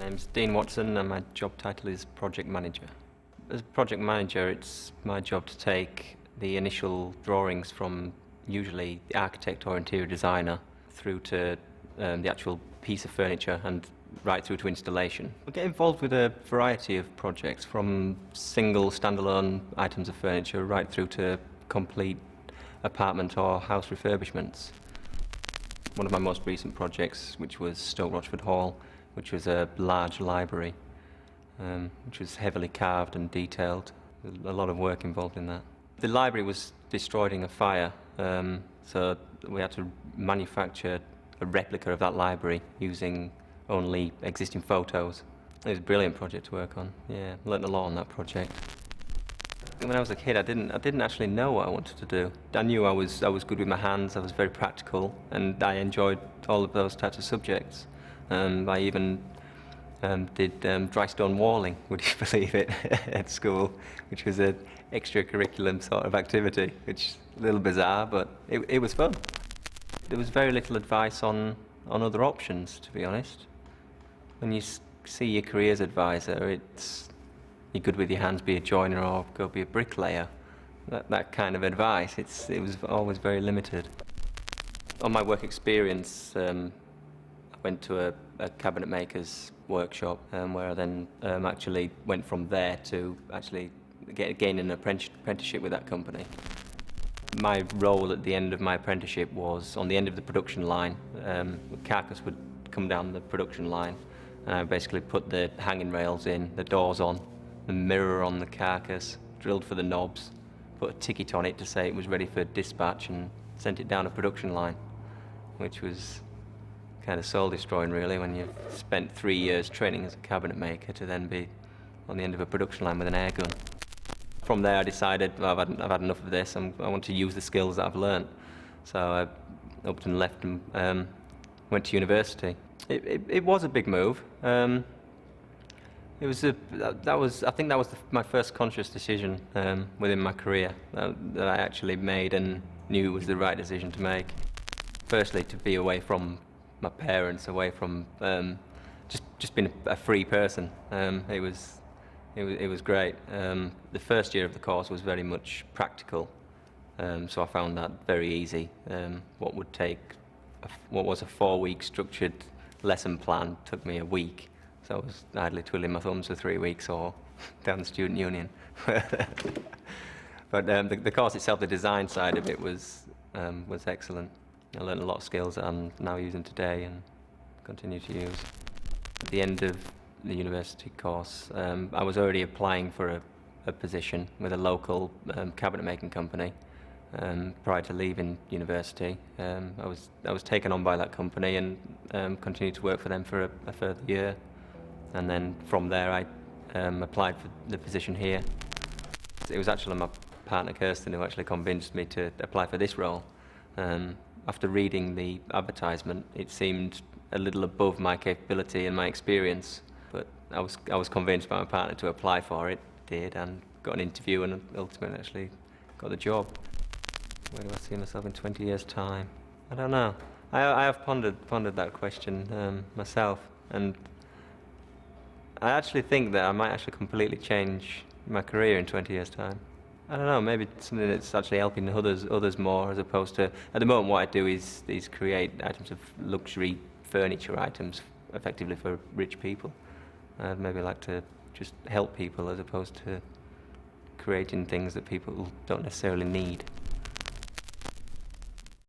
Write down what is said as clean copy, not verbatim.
name's Dean Watson and my job title is Project Manager. As Project Manager, it's my job to take the initial drawings from usually the architect or interior designer through to the actual piece of furniture and right through to installation. I get involved with a variety of projects, from single standalone items of furniture right through to complete apartment or house refurbishments. One of my most recent projects, which was Stoke Rochford Hall, which was a large library, which was heavily carved and detailed. A lot of work involved in that. The library was destroyed in a fire, so we had to manufacture a replica of that library using only existing photos. It was a brilliant project to work on. Yeah, learnt a lot on that project. When I was a kid, I didn't actually know what I wanted to do. I knew I was good with my hands. I was very practical, and I enjoyed all of those types of subjects. I even did dry stone walling, would you believe it, at school, which was an extracurricular sort of activity, which is a little bizarre, but it was fun. There was very little advice on other options, to be honest. When you see your careers advisor, it's you're good with your hands, be a joiner or go be a bricklayer. That kind of advice, it was always very limited. On my work experience, I went to a cabinet maker's workshop where I then actually went from there to actually gain an apprenticeship with that company. My role at the end of my apprenticeship was on the end of the production line. The carcass would come down the production line, and I basically put the hanging rails in, the doors on, the mirror on the carcass, drilled for the knobs, put a ticket on it to say it was ready for dispatch, and sent it down a production line, which was kind of soul-destroying, really, when you've spent 3 years training as a cabinet maker to then be on the end of a production line with an air gun. From there I decided, well, I've had enough of this, I want to use the skills that I've learnt. So I up and left and went to university. It was a big move. I think that was my first conscious decision within my career that I actually made and knew was the right decision to make. Firstly, to be away from my parents, away from just being a free person. It was great. The first year of the course was very much practical, so I found that very easy. What was a 4-week structured lesson plan took me a week, so I was idly twiddling my thumbs for 3 weeks or down the student union. But the course itself, the design side of it was excellent. I learned a lot of skills that I'm now using today and continue to use. At the end of the university course, I was already applying for a position with a local cabinet making company prior to leaving university. I was taken on by that company and continued to work for them for a further year, and then from there I applied for the position here. It was actually my partner Kirsten who actually convinced me to apply for this role. After reading the advertisement, it seemed a little above my capability and my experience, but I was convinced by my partner to apply for it, did, and got an interview and ultimately actually got the job. Where do I see myself in 20 years' time? I don't know. I have pondered that question myself, and I actually think that I might actually completely change my career in 20 years' time. I don't know, maybe it's something that's actually helping others more, as opposed to, at the moment what I do is create items of luxury furniture items effectively for rich people. I'd maybe like to just help people as opposed to creating things that people don't necessarily need.